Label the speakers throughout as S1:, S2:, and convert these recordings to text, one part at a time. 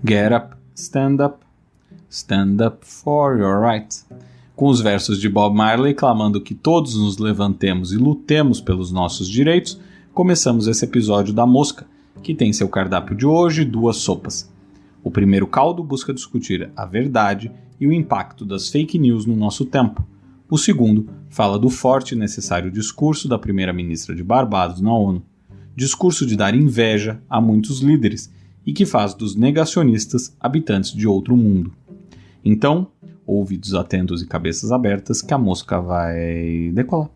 S1: Get up, stand up for your rights. Com os versos de Bob Marley clamando que todos nos levantemos e lutemos pelos nossos direitos, começamos esse episódio da Mosca, que tem seu cardápio de hoje 2 sopas. O primeiro caldo busca discutir a verdade e o impacto das fake news no nosso tempo. O segundo fala do forte e necessário discurso da primeira-ministra de Barbados na ONU. Discurso de dar inveja a muitos líderes e que faz dos negacionistas habitantes de outro mundo. Então, ouvidos atentos e cabeças abertas que a mosca vai decolar.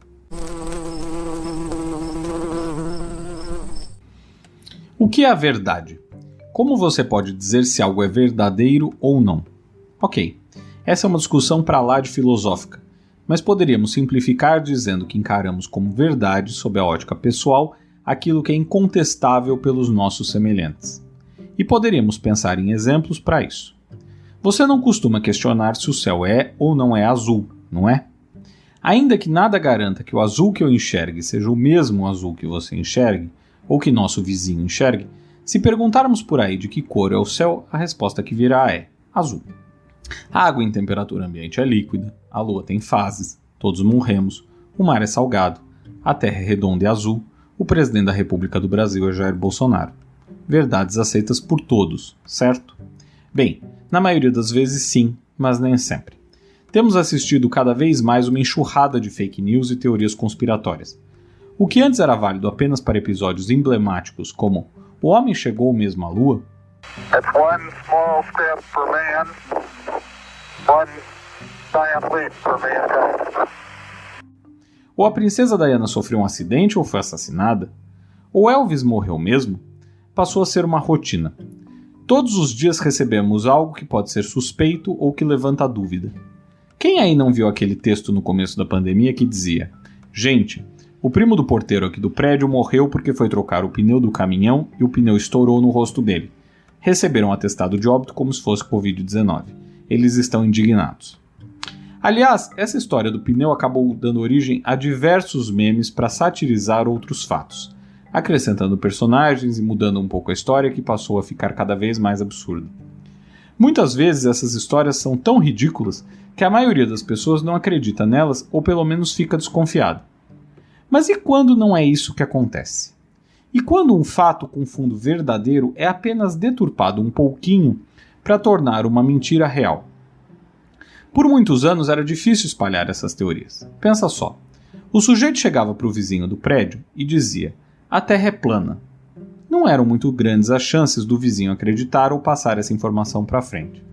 S1: O que é a verdade? Como você pode dizer se algo é verdadeiro ou não? Ok, essa é uma discussão para lá de filosófica, mas poderíamos simplificar dizendo que encaramos como verdade, sob a ótica pessoal, aquilo que é incontestável pelos nossos semelhantes. E poderíamos pensar em exemplos para isso. Você não costuma questionar se o céu é ou não é azul, não é? Ainda que nada garanta que o azul que eu enxergue seja o mesmo azul que você enxergue, ou que nosso vizinho enxergue, se perguntarmos por aí de que cor é o céu, a resposta que virá é azul. A água em temperatura ambiente é líquida, a lua tem fases, todos morremos, o mar é salgado, a terra é redonda e azul, o presidente da República do Brasil é Jair Bolsonaro. Verdades aceitas por todos, certo? Bem, na maioria das vezes sim, mas nem sempre. Temos assistido cada vez mais uma enxurrada de fake news e teorias conspiratórias. O que antes era válido apenas para episódios emblemáticos como o homem chegou mesmo à lua,
S2: That's one small step for man, one giant leap for mankind.
S1: ou a princesa Diana sofreu um acidente ou foi assassinada, ou Elvis morreu mesmo, passou a ser uma rotina. Todos os dias recebemos algo que pode ser suspeito ou que levanta dúvida. Quem aí não viu aquele texto no começo da pandemia que dizia: gente, o primo do porteiro aqui do prédio morreu porque foi trocar o pneu do caminhão e o pneu estourou no rosto dele. Receberam um atestado de óbito como se fosse Covid-19. Eles estão indignados. Aliás, essa história do pneu acabou dando origem a diversos memes para satirizar outros fatos, acrescentando personagens e mudando um pouco a história que passou a ficar cada vez mais absurda. Muitas vezes essas histórias são tão ridículas que a maioria das pessoas não acredita nelas ou pelo menos fica desconfiada. Mas e quando não é isso que acontece? E quando um fato com fundo verdadeiro é apenas deturpado um pouquinho para tornar uma mentira real? Por muitos anos era difícil espalhar essas teorias. Pensa só. O sujeito chegava para o vizinho do prédio e dizia: a Terra é plana. Não eram muito grandes as chances do vizinho acreditar ou passar essa informação para frente.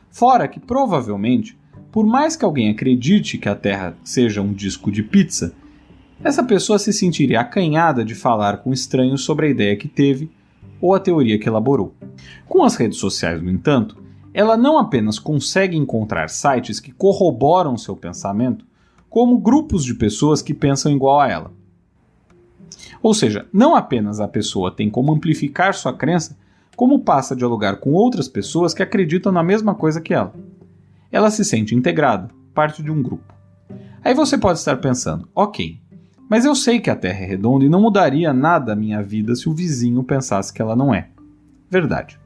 S1: Fora que, provavelmente, por mais que alguém acredite que a Terra seja um disco de pizza, essa pessoa se sentiria acanhada de falar com estranhos sobre a ideia que teve ou a teoria que elaborou. Com as redes sociais, no entanto, ela não apenas consegue encontrar sites que corroboram seu pensamento, como grupos de pessoas que pensam igual a ela. Ou seja, não apenas a pessoa tem como amplificar sua crença, como passa a dialogar com outras pessoas que acreditam na mesma coisa que ela. Ela se sente integrada, parte de um grupo. Aí você pode estar pensando: ok, mas eu sei que a Terra é redonda e não mudaria nada a minha vida se o vizinho pensasse que ela não é. Verdade.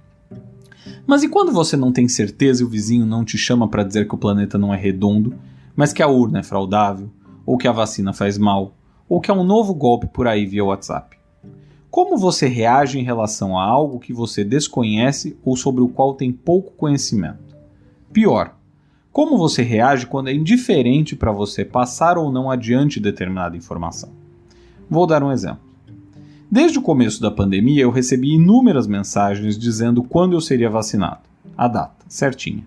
S1: Mas e quando você não tem certeza e o vizinho não te chama para dizer que o planeta não é redondo, mas que a urna é fraudável, ou que a vacina faz mal, ou que há um novo golpe por aí via WhatsApp? Como você reage em relação a algo que você desconhece ou sobre o qual tem pouco conhecimento? Pior, como você reage quando é indiferente para você passar ou não adiante determinada informação? Vou dar um exemplo. Desde o começo da pandemia eu recebi inúmeras mensagens dizendo quando eu seria vacinado, a data certinha.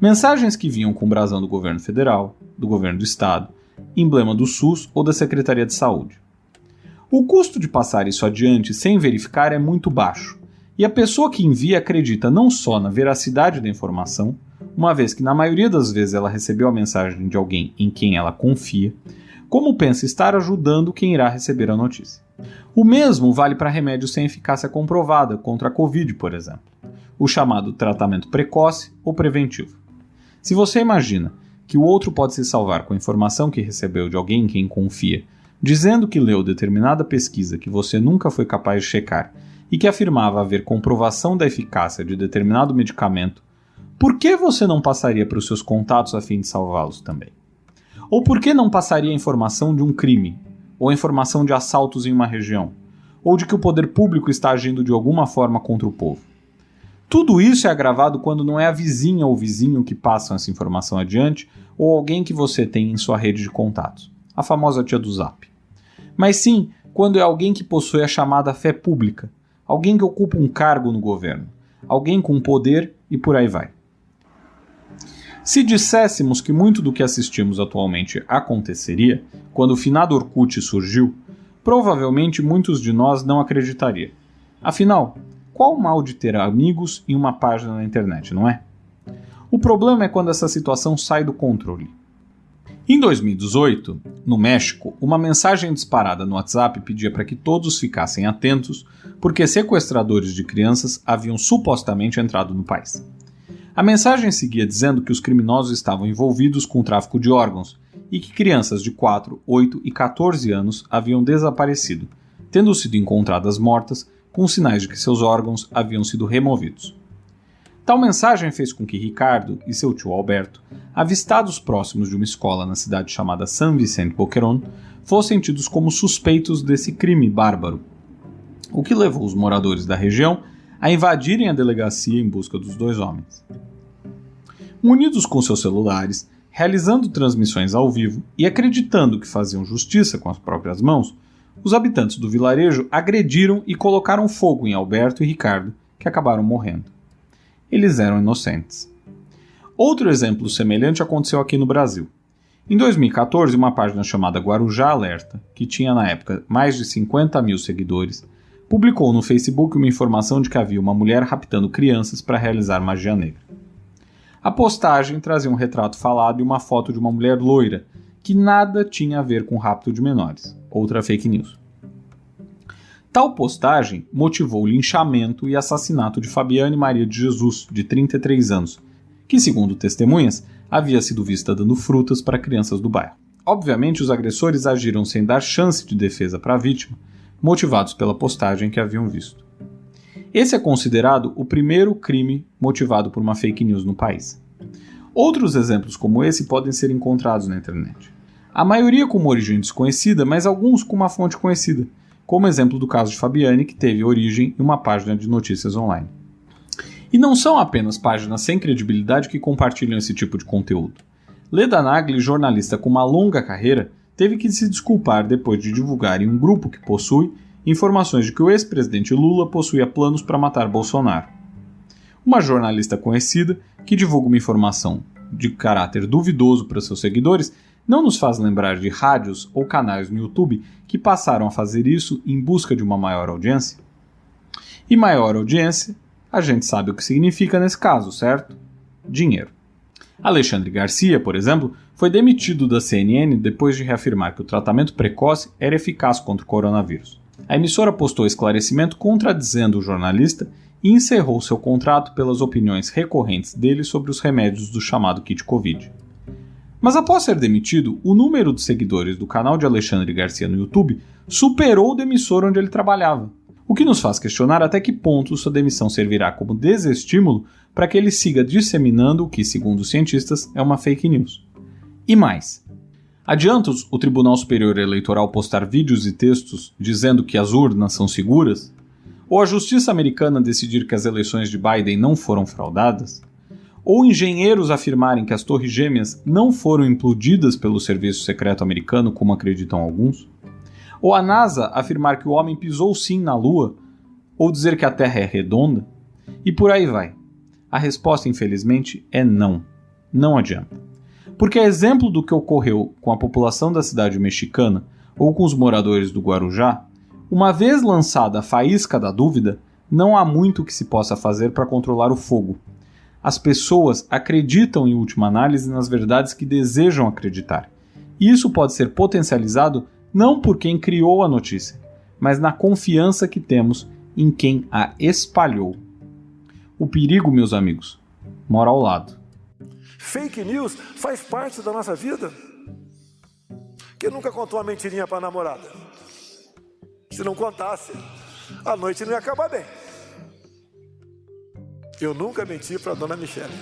S1: Mensagens que vinham com brasão do governo federal, do governo do estado, emblema do SUS ou da Secretaria de Saúde. O custo de passar isso adiante sem verificar é muito baixo, e a pessoa que envia acredita não só na veracidade da informação, uma vez que na maioria das vezes ela recebeu a mensagem de alguém em quem ela confia, como pensa estar ajudando quem irá receber a notícia. O mesmo vale para remédios sem eficácia comprovada contra a Covid, por exemplo, o chamado tratamento precoce ou preventivo. Se você imagina que o outro pode se salvar com a informação que recebeu de alguém em quem confia, dizendo que leu determinada pesquisa que você nunca foi capaz de checar e que afirmava haver comprovação da eficácia de determinado medicamento, por que você não passaria para os seus contatos a fim de salvá-los também? Ou por que não passaria a informação de um crime, ou a informação de assaltos em uma região, ou de que o poder público está agindo de alguma forma contra o povo? Tudo isso é agravado quando não é a vizinha ou vizinho que passam essa informação adiante, ou alguém que você tem em sua rede de contatos, a famosa tia do Zap. Mas sim, quando é alguém que possui a chamada fé pública, alguém que ocupa um cargo no governo, alguém com poder e por aí vai. Se disséssemos que muito do que assistimos atualmente aconteceria, quando o finado Orkut surgiu, provavelmente muitos de nós não acreditariam. Afinal, qual o mal de ter amigos em uma página na internet, não é? O problema é quando essa situação sai do controle. Em 2018, no México, uma mensagem disparada no WhatsApp pedia para que todos ficassem atentos, porque sequestradores de crianças haviam supostamente entrado no país. A mensagem seguia dizendo que os criminosos estavam envolvidos com o tráfico de órgãos e que crianças de 4, 8 e 14 anos haviam desaparecido, tendo sido encontradas mortas com sinais de que seus órgãos haviam sido removidos. Tal mensagem fez com que Ricardo e seu tio Alberto, avistados próximos de uma escola na cidade chamada San Vicente Boquerón, fossem tidos como suspeitos desse crime bárbaro, o que levou os moradores da região a invadirem a delegacia em busca dos dois homens. Munidos com seus celulares, realizando transmissões ao vivo e acreditando que faziam justiça com as próprias mãos, os habitantes do vilarejo agrediram e colocaram fogo em Alberto e Ricardo, que acabaram morrendo. Eles eram inocentes. Outro exemplo semelhante aconteceu aqui no Brasil. Em 2014, uma página chamada Guarujá Alerta, que tinha na época mais de 50 mil seguidores, publicou no Facebook uma informação de que havia uma mulher raptando crianças para realizar magia negra. A postagem trazia um retrato falado e uma foto de uma mulher loira, que nada tinha a ver com o rapto de menores. Outra fake news. Tal postagem motivou o linchamento e assassinato de Fabiane Maria de Jesus, de 33 anos, que, segundo testemunhas, havia sido vista dando frutas para crianças do bairro. Obviamente, os agressores agiram sem dar chance de defesa para a vítima, motivados pela postagem que haviam visto. Esse é considerado o primeiro crime motivado por uma fake news no país. Outros exemplos como esse podem ser encontrados na internet. A maioria com uma origem desconhecida, mas alguns com uma fonte conhecida, como exemplo do caso de Fabiane, que teve origem em uma página de notícias online. E não são apenas páginas sem credibilidade que compartilham esse tipo de conteúdo. Leda Nagli, jornalista com uma longa carreira, teve que se desculpar depois de divulgar em um grupo que possui informações de que o ex-presidente Lula possuía planos para matar Bolsonaro. Uma jornalista conhecida, que divulga uma informação de caráter duvidoso para seus seguidores, não nos faz lembrar de rádios ou canais no YouTube que passaram a fazer isso em busca de uma maior audiência? E maior audiência, a gente sabe o que significa nesse caso, certo? Dinheiro. Alexandre Garcia, por exemplo, foi demitido da CNN depois de reafirmar que o tratamento precoce era eficaz contra o coronavírus. A emissora postou esclarecimento contradizendo o jornalista e encerrou seu contrato pelas opiniões recorrentes dele sobre os remédios do chamado kit Covid. Mas após ser demitido, o número de seguidores do canal de Alexandre Garcia no YouTube superou o da emissora onde ele trabalhava, o que nos faz questionar até que ponto sua demissão servirá como desestímulo para que ele siga disseminando o que, segundo os cientistas, é uma fake news. E mais, adianta o Tribunal Superior Eleitoral postar vídeos e textos dizendo que as urnas são seguras? Ou a justiça americana decidir que as eleições de Biden não foram fraudadas? Ou engenheiros afirmarem que as torres gêmeas não foram implodidas pelo serviço secreto americano, como acreditam alguns? Ou a NASA afirmar que o homem pisou sim na Lua? Ou dizer que a Terra é redonda? E por aí vai. A resposta, infelizmente, é não. Não adianta. Porque é exemplo do que ocorreu com a população da cidade mexicana ou com os moradores do Guarujá, uma vez lançada a faísca da dúvida, não há muito que se possa fazer para controlar o fogo. As pessoas acreditam, em última análise, nas verdades que desejam acreditar. E isso pode ser potencializado não por quem criou a notícia, mas na confiança que temos em quem a espalhou. O perigo, meus amigos, mora ao lado.
S3: Fake news faz parte da nossa vida. Quem nunca contou uma mentirinha para a namorada? Se não contasse, a noite não ia acabar bem. Eu nunca menti para a dona Michele.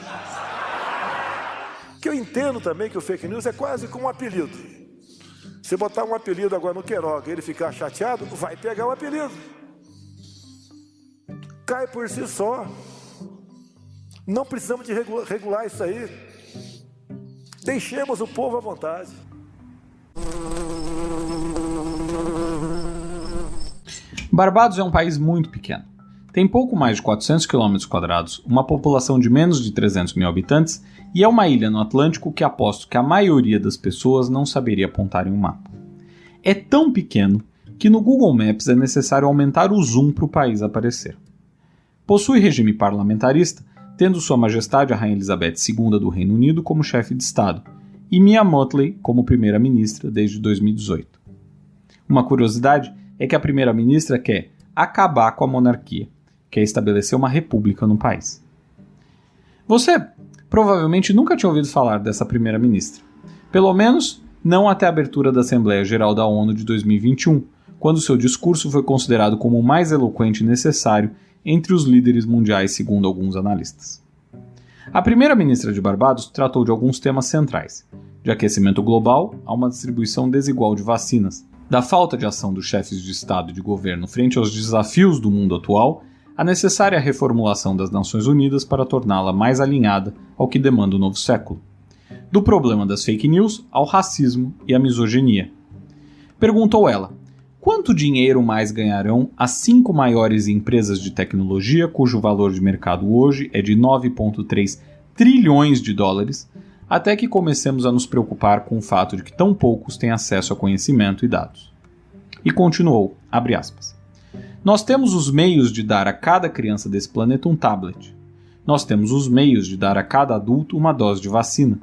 S3: Que eu entendo também que o fake news é quase como um apelido. Se botar um apelido agora no Queiroga e ele ficar chateado, vai pegar o apelido. Cai por si só. Não precisamos de regular isso aí. Deixemos o povo à vontade.
S1: Barbados é um país muito pequeno. Tem pouco mais de 400 km², uma população de menos de 300 mil habitantes e é uma ilha no Atlântico que aposto que a maioria das pessoas não saberia apontar em um mapa. É tão pequeno que no Google Maps é necessário aumentar o zoom para o país aparecer. Possui regime parlamentarista, tendo Sua Majestade a Rainha Elizabeth II do Reino Unido como chefe de Estado e Mia Mottley como primeira-ministra desde 2018. Uma curiosidade é que a primeira-ministra quer acabar com a monarquia, quer estabelecer uma república no país. Você provavelmente nunca tinha ouvido falar dessa primeira-ministra, pelo menos não até a abertura da Assembleia Geral da ONU de 2021, quando seu discurso foi considerado como o mais eloquente e necessário entre os líderes mundiais, segundo alguns analistas. A primeira-ministra de Barbados tratou de alguns temas centrais, de aquecimento global a uma distribuição desigual de vacinas, da falta de ação dos chefes de Estado e de governo frente aos desafios do mundo atual, a necessária reformulação das Nações Unidas para torná-la mais alinhada ao que demanda o novo século, do problema das fake news ao racismo e à misoginia. Perguntou ela: quanto dinheiro mais ganharão as 5 maiores empresas de tecnologia, cujo valor de mercado hoje é de 9,3 trilhões de dólares, até que comecemos a nos preocupar com o fato de que tão poucos têm acesso a conhecimento e dados. E continuou, abre aspas, nós temos os meios de dar a cada criança desse planeta um tablet. Nós temos os meios de dar a cada adulto uma dose de vacina.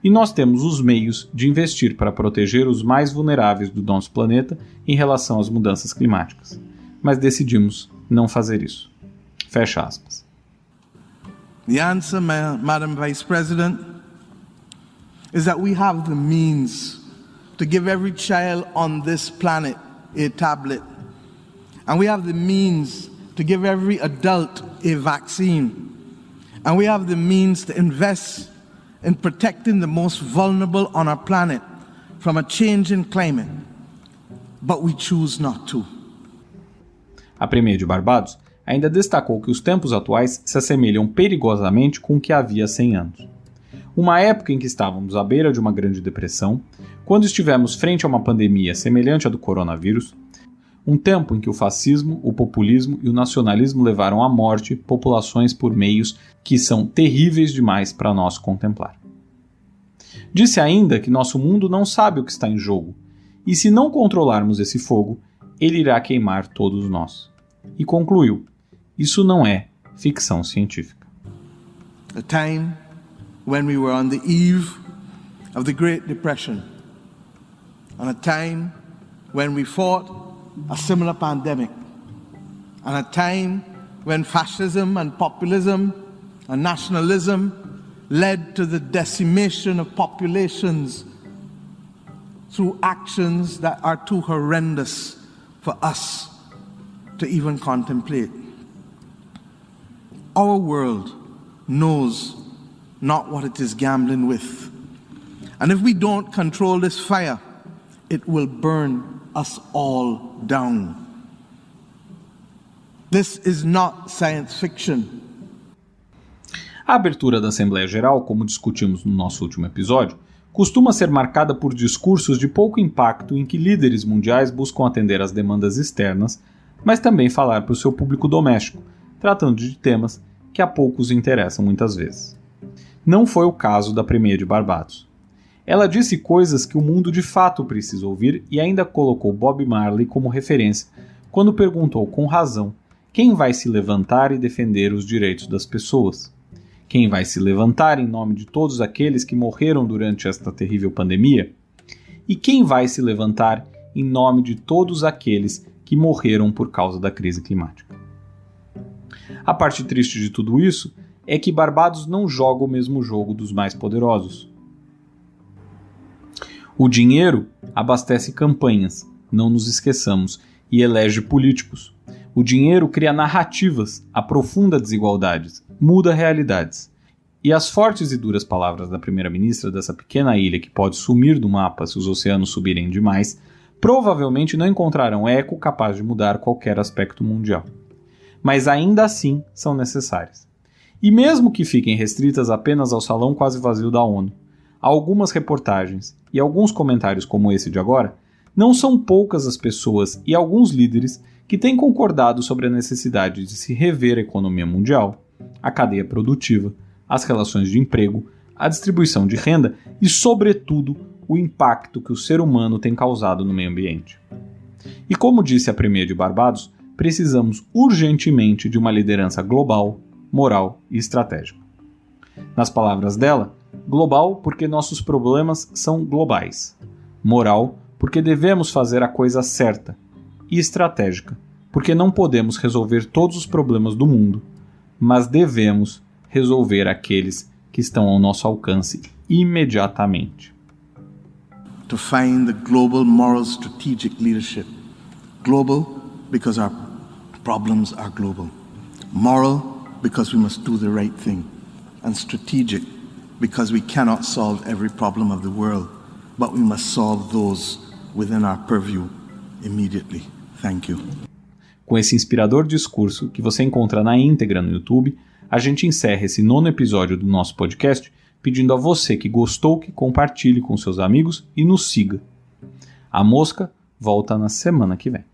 S1: E nós temos os meios de investir para proteger os mais vulneráveis do nosso planeta em relação às mudanças climáticas. Mas decidimos não fazer isso. Fecha aspas.
S4: The answer, Madam Vice President, is that we have the means to give every child on this planet a tablet. And we have the means to give every adult a vaccine. And we have the means to invest in protecting the most vulnerable on our planet from a changing climate. But we choose not to.
S1: A Premier de Barbados ainda destacou que os tempos atuais se assemelham perigosamente com o que havia 100 anos. Uma época em que estávamos à beira de uma grande depressão, quando estivemos frente a uma pandemia semelhante à do coronavírus, um tempo em que o fascismo, o populismo e o nacionalismo levaram à morte populações por meios que são terríveis demais para nós contemplar. Disse ainda que nosso mundo não sabe o que está em jogo, e se não controlarmos esse fogo, ele irá queimar todos nós. E concluiu, isso não é ficção científica.
S4: A time when we were on the eve of the Great Depression, and a time when we fought a similar pandemic, and a time when fascism and populism and nationalism led to the decimation of populations through actions that are too horrendous for us to even contemplate. Our world knows not what it is gambling with. And if we don't control this fire, it will burn us all down. This is not science fiction.
S1: A abertura da Assembleia Geral, como discutimos no nosso último episódio, costuma ser marcada por discursos de pouco impacto em que líderes mundiais buscam atender às demandas externas, mas também falar para o seu público doméstico, tratando de temas que a poucos interessam muitas vezes. Não foi o caso da Premier de Barbados. Ela disse coisas que o mundo de fato precisa ouvir e ainda colocou Bob Marley como referência quando perguntou com razão quem vai se levantar e defender os direitos das pessoas. Quem vai se levantar em nome de todos aqueles que morreram durante esta terrível pandemia? E quem vai se levantar em nome de todos aqueles que morreram por causa da crise climática? A parte triste de tudo isso é que Barbados não joga o mesmo jogo dos mais poderosos. O dinheiro abastece campanhas, não nos esqueçamos, e elege políticos. O dinheiro cria narrativas, aprofunda desigualdades, muda realidades. E as fortes e duras palavras da primeira-ministra dessa pequena ilha que pode sumir do mapa se os oceanos subirem demais, provavelmente não encontrarão eco capaz de mudar qualquer aspecto mundial. Mas ainda assim são necessárias. E mesmo que fiquem restritas apenas ao salão quase vazio da ONU, algumas reportagens e alguns comentários como esse de agora, não são poucas as pessoas e alguns líderes que têm concordado sobre a necessidade de se rever a economia mundial, a cadeia produtiva, as relações de emprego, a distribuição de renda e, sobretudo, o impacto que o ser humano tem causado no meio ambiente. E como disse a Premier de Barbados, precisamos urgentemente de uma liderança global, moral e estratégica. Nas palavras dela, global porque nossos problemas são globais, moral porque devemos fazer a coisa certa, e estratégica porque não podemos resolver todos os problemas do mundo, mas devemos resolver aqueles que estão ao nosso alcance imediatamente.
S4: To find the global moral strategic leadership. Global because our problems are global. Moral because we must do the right thing. And strategic because we cannot solve every problem of the world, but we must solve those within our purview immediately. Thank you.
S1: Com esse inspirador discurso que você encontra na íntegra no YouTube, a gente encerra esse 9º episódio do nosso podcast pedindo a você que gostou que compartilhe com seus amigos e nos siga. A Mosca volta na semana que vem.